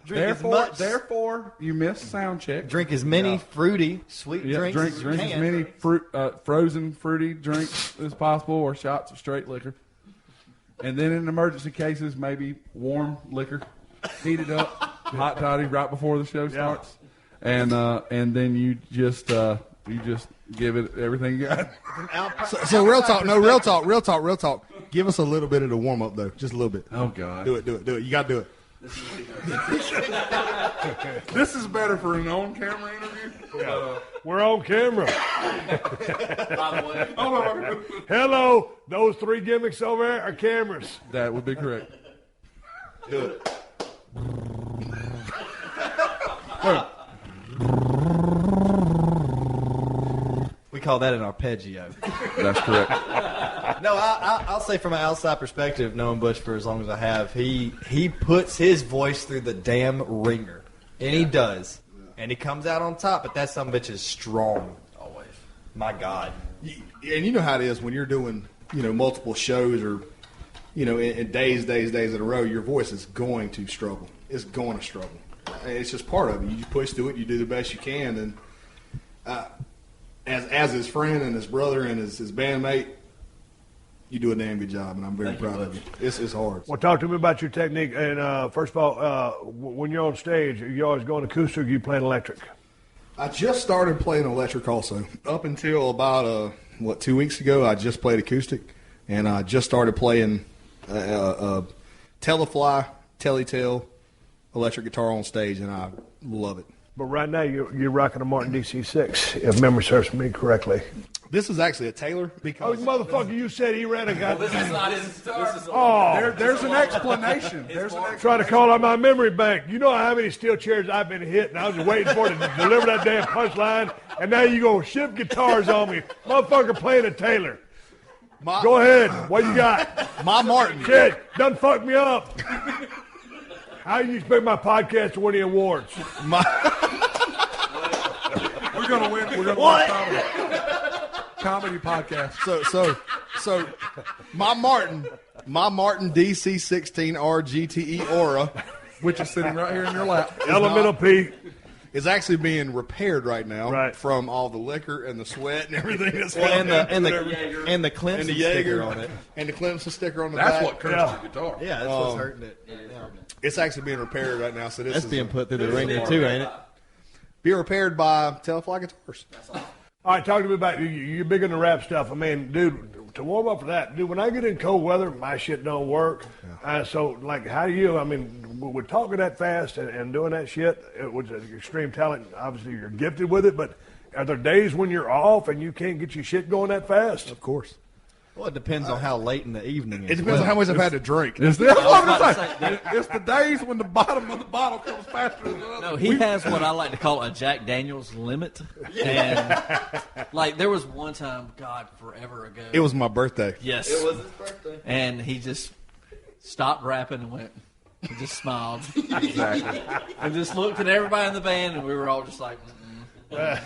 Therefore, you miss sound check. Drink as many fruity, sweet drinks drink as you as can. many frozen fruity drinks as possible, or shots of straight liquor. And then in emergency cases, maybe warm liquor, heated up, hot toddy right before the show starts, and then you just give it everything you got. So real talk. Give us a little bit of the warm up though, just a little bit. Oh God, Do it. You got to do it. This is better for an on-camera interview. We're on camera. By the way, Hello, those three gimmicks over there are cameras. That would be correct. Do it. We call that an arpeggio. That's correct. No, I'll say from an outside perspective, knowing Butch for as long as I have, he puts his voice through the damn ringer. And he does. And he comes out on top, but that son bitch is strong. Always. My God. And you know how it is when you're doing, multiple shows or, in days in a row, your voice is going to struggle. It's going to struggle. It's just part of it. You push through it. You do the best you can. And as his friend and his brother and his bandmate, you do a damn good job, and I'm very proud of you. It's hard. Well, talk to me about your technique. And first of all, when you're on stage, you always going acoustic or you playing electric? I just started playing electric also. Up until about, 2 weeks ago, I just played acoustic. And I just started playing Telefly, Teletail, electric guitar on stage, and I love it. But right now, you're rocking a Martin DC-6, if memory serves me correctly. This is actually a Taylor because motherfucker, you said he ran a goddamn. this is not his start. There's an explanation. Trying to call out my memory bank. You know how many steel chairs I've been hit, and I was just waiting for it to deliver that damn punchline, and now you gonna ship guitars on me. Motherfucker playing a Taylor. Go ahead. What you got? My Martin. Shit, done fucked me up. How do you expect my podcast to win the awards? We're gonna win. We're gonna win comedy podcast. So my Martin DC16 RGTE Aura, Which is sitting right here in your lap. Elemental P. is actually being repaired right now Right. from all the liquor and the sweat and everything that's Well, happened. and the Whatever. Clemson And the sticker Jaeger on it. and the Clemson sticker on the That's back. what cursed the guitar. Yeah, that's what's hurting it. Yeah. It's actually being repaired right now. So this That's is being put through the ringer too, ain't it? being repaired by Telefly Guitars. All right, talk to me about you. You're big into rap stuff. I mean, dude, to warm up for that, dude, when I get in cold weather, my shit don't work. So, like, how do you, I mean, we're talking that fast and doing that shit, which is extreme talent. Obviously, you're gifted with it, but are there days when you're off and you can't get your shit going that fast? Of course. Well, it depends on how late in the evening. It depends on how much I've had to drink. That's what I'm gonna say. It's the days when the bottom of the bottle comes faster than the other. No, he has what I like to call a Jack Daniels limit. And, like, there was one time, God, forever ago. It was my birthday. Yes. It was his birthday. And he just stopped rapping and went, he just smiled. Exactly. And just looked at everybody in the band, and we were all just like, By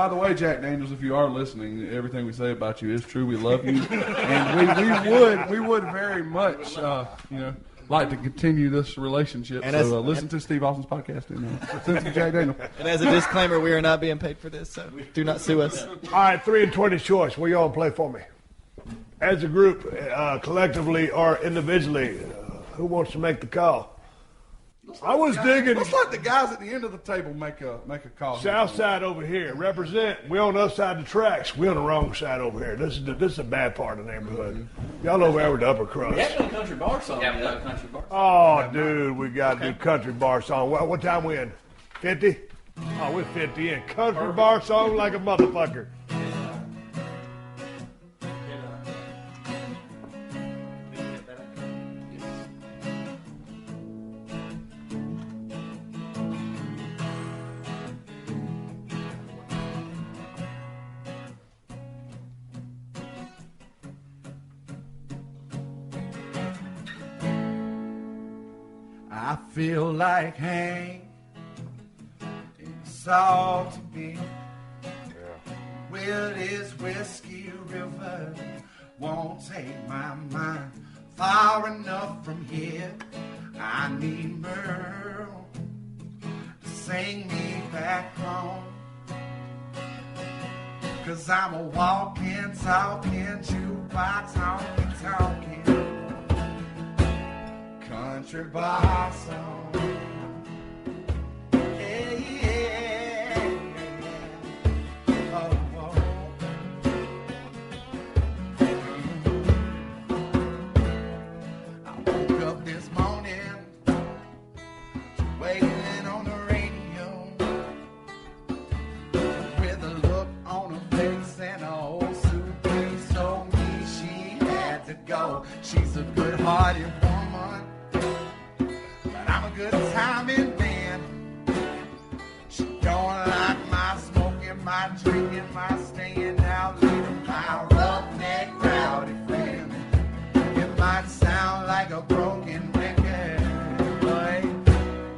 the way, Jack Daniels, if you are listening, everything we say about you is true. We love you, and we would very much, like to continue this relationship. And so listen to Steve Austin's podcast and listen to Jack Daniels. And as a disclaimer, we are not being paid for this, so do not sue us. All right, 3 and 20 choice. What y'all play for me? As a group, collectively or individually, who wants to make the call? I was digging Let's let the guys at the end of the table make a call. south side over here. Represent. We on the other side of the tracks. We on the wrong side over here. This is a bad part of the neighborhood. Y'all over there with the upper crust. we haven't done a country bar song Yeah, yet. country bar. Oh, dude, we got to do country bar song. What time we in? 50? Oh, we're 50 in. Country bar song like a motherfucker. I feel like Hank. It's all to be. Well, this whiskey river won't take my mind far enough from here. I need Merle to sing me back home. 'Cause I'm a walking, talking, jukebox, honky, talking country bar song. Yeah, yeah, yeah. Oh, oh. I woke up this morning waiting on the radio with a look on her face and an old suitcase told me she had to go. She's a good-hearted woman, but I'm a good timing man. She don't like my smoking, my drinking, my staying out late, my roughneck rowdy friend. It might sound like a broken record, but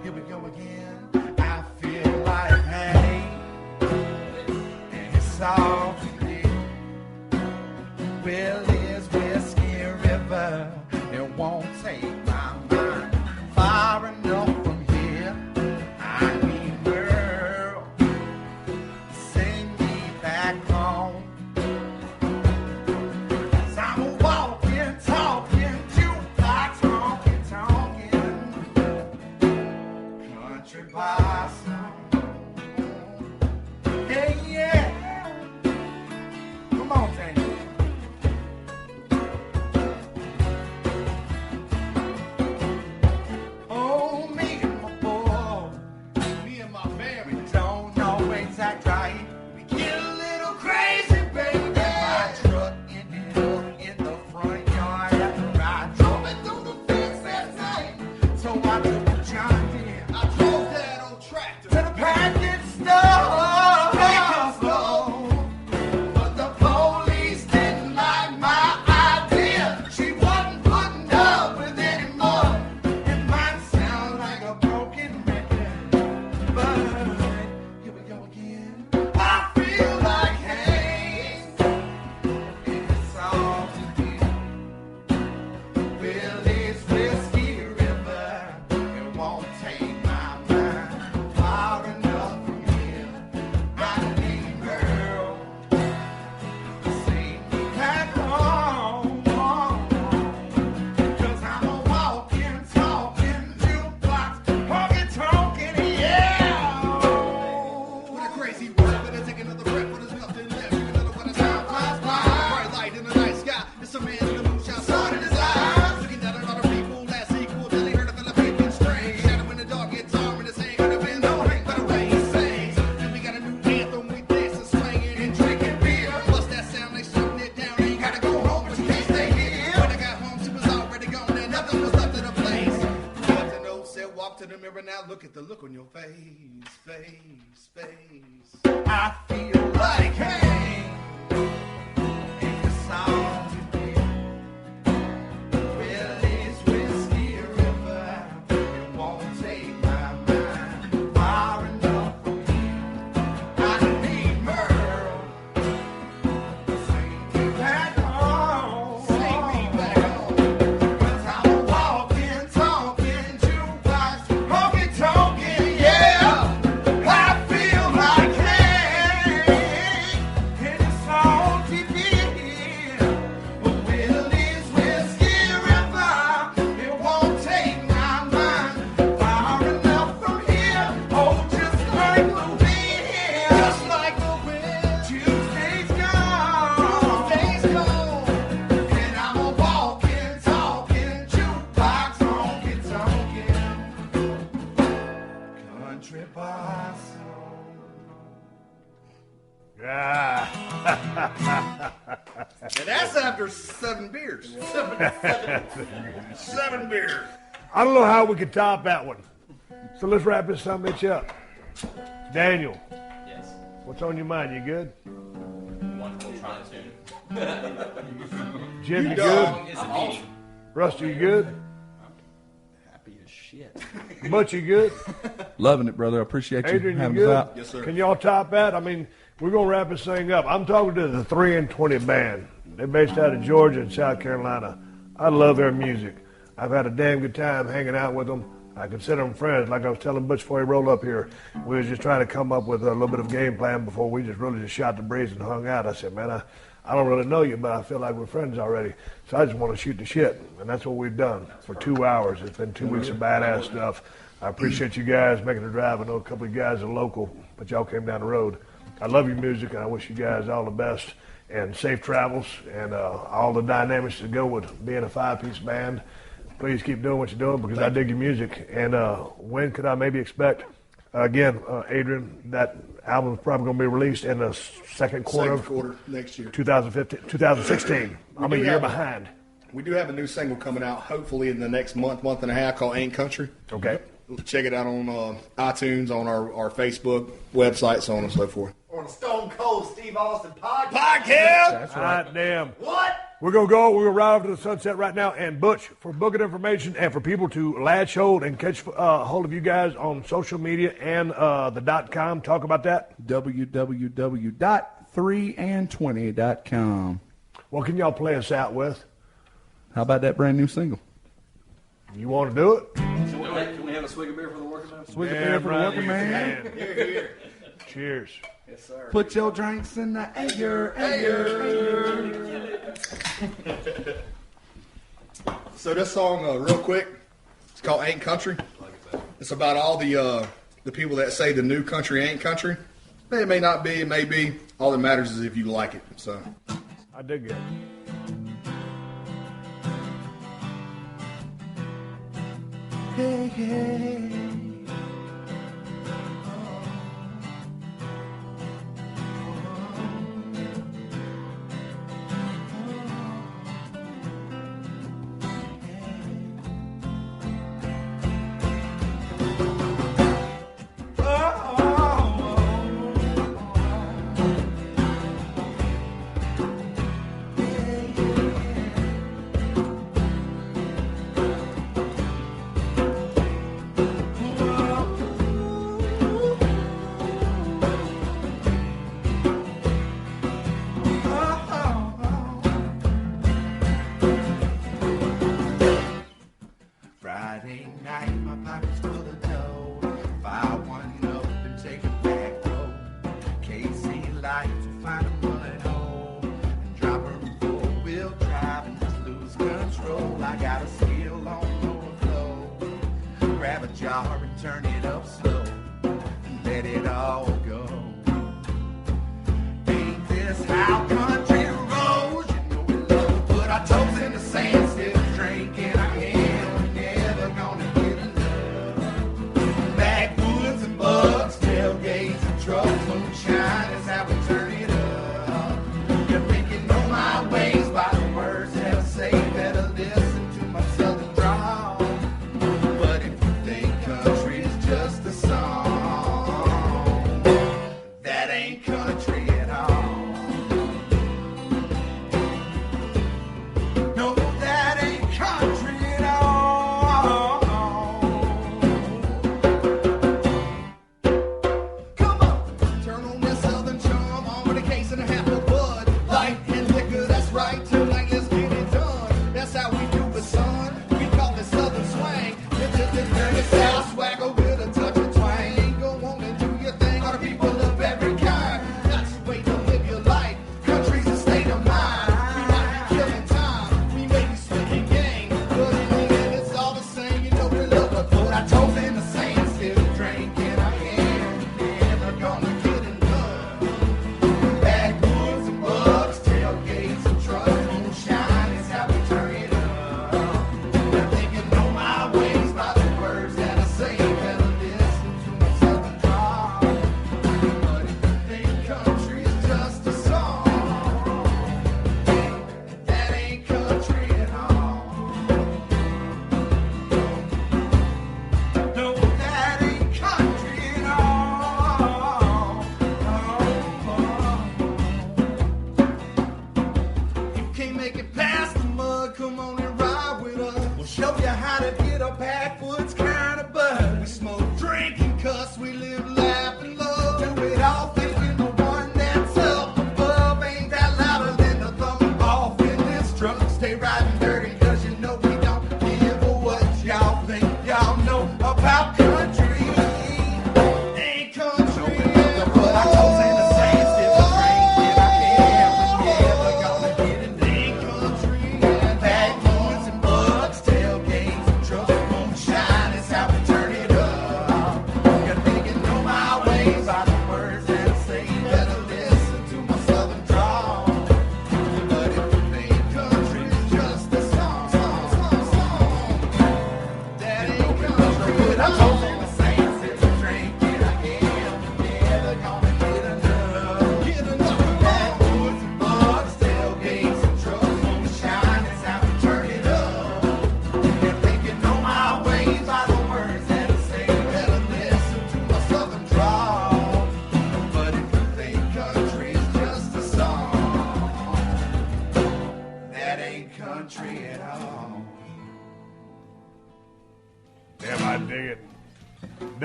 here we go again. I feel like hey, and it's all today. Well, this whiskey river, it won't take my mind far enough from here. I need Merle, sing me back space. I feel like hey, ain't the song to be. Willie's Whiskey River, it won't take my mind far enough from here. I need Merle, sing me back home, sing me back home. 'Cause I'm a walking, talking jukebox, honky tonkin', yeah. I feel like hey, any song to be. Willie's Whiskey River, it won't take my mind far enough from here. Oh, just like the wind, just like the wind. Tuesday's gone, and I'm a walking, talking jukebox, honky tonkin' country boss. Yeah. And that's after 7 beers. 7 beers. I don't know how we could top that one. So let's wrap this son of a bitch up. Daniel, Yes. what's on your mind? You good? Wonderful trying to. Jim, you good? It's a meeting. Rusty, you good? Happy as shit. Butch, you good? Loving it, brother. I appreciate you Adrian, you having good? us out. Yes, sir. Can y'all top that? I mean, we're going to wrap this thing up. I'm talking to the 3 and 20 band. They're based out of Georgia and South Carolina. I love their music. I've had a damn good time hanging out with them. I consider them friends. Like I was telling Butch before he rolled up here, we was just trying to come up with a little bit of game plan before we just really just shot the breeze and hung out. I said, man, I don't really know you, but I feel like we're friends already. So I just want to shoot the shit. And that's what we've done for 2 hours. It's been 2 weeks of badass stuff. I appreciate you guys making the drive. I know a couple of you guys are local, but y'all came down the road. I love your music, and I wish you guys all the best and safe travels and all the dynamics that go with being a 5-piece band. Please keep doing what you're doing because I dig your music. And when could I maybe expect, again, Adrian, that album's probably going to be released in the second quarter Second quarter next year. 2016. I'm a do year have behind. We do have a new single coming out, hopefully in the next month and a half, called Ain't Country. Okay. Check it out on iTunes, on our Facebook, website, so on and so forth. On a Stone Cold Steve Austin podcast. Podcast! Hot damn. What? We're going to go. We're going to ride off to the sunset right now. And Butch, for booking information and for people to latch hold and catch hold of you guys on social media and the .com, talk about that. www.3and20.com. What can y'all play us out with? How about that brand new single? You want to do it? Can we have a swig of beer for the working man? Swig a beer for the working man. Cheers. Yes, sir. Put your drinks in the air. So this song, real quick, it's called Ain't Country. It's about all the people that say the new country ain't country. It may not be, it may be. All that matters is if you like it. So I dig it. Hey, hey. Friday night, my pocket's full of dough. Fire one up and take it back road. KC lights will find a bullet hole and drop her in 4-wheel drive and just lose control. I got a skill on overflow. Grab a jar and turn it up slow and let it all go. Ain't this how country rolls? You know we love to put our toes in the sand, still drinking our hand. Never gonna get enough. Backwoods and bugs, tailgates and trucks, moonshine is how we turn it up. You think you know my ways by the words that I say, better listen to my southern drawl. But if you think country's just a song,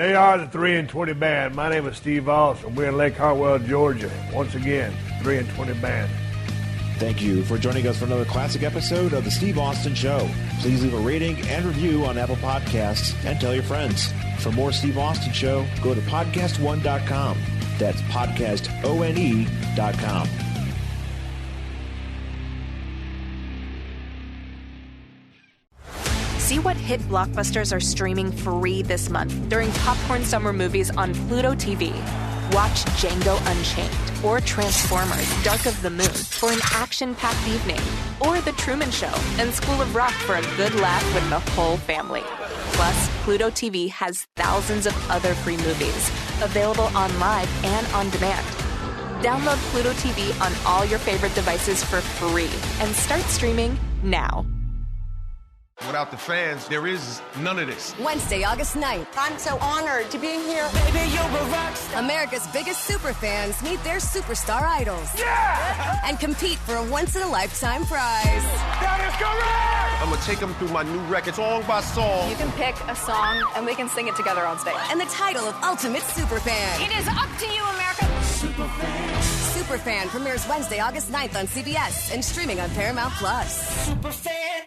They are the 3 and 20 Band. My name is Steve Voss, and we're in Lake Hartwell, Georgia. Once again, 3 and 20 Band. Thank you for joining us for another classic episode of The Steve Austin Show. Please leave a rating and review on Apple Podcasts and tell your friends. For more Steve Austin Show, go to PodcastOne.com. That's PodcastOne.com. See what hit blockbusters are streaming free this month during Popcorn Summer Movies on Pluto TV. Watch Django Unchained or Transformers Dark of the Moon for an action-packed evening, or The Truman Show and School of Rock for a good laugh with the whole family. Plus, Pluto TV has thousands of other free movies available on live and on demand. Download Pluto TV on all your favorite devices for free and start streaming now. Without the fans, there is none of this. Wednesday, August 9th. I'm so honored to be here. Baby, you're a rock star. America's biggest super fans meet their superstar idols. Yeah! And compete for a once-in-a-lifetime prize. That is correct! I'm going to take them through my new record, song by song. You can pick a song, and we can sing it together on stage. And the title of Ultimate Superfan. It is up to you, America. Superfan. Superfan premieres Wednesday, August 9th on CBS and streaming on Paramount+. Superfan.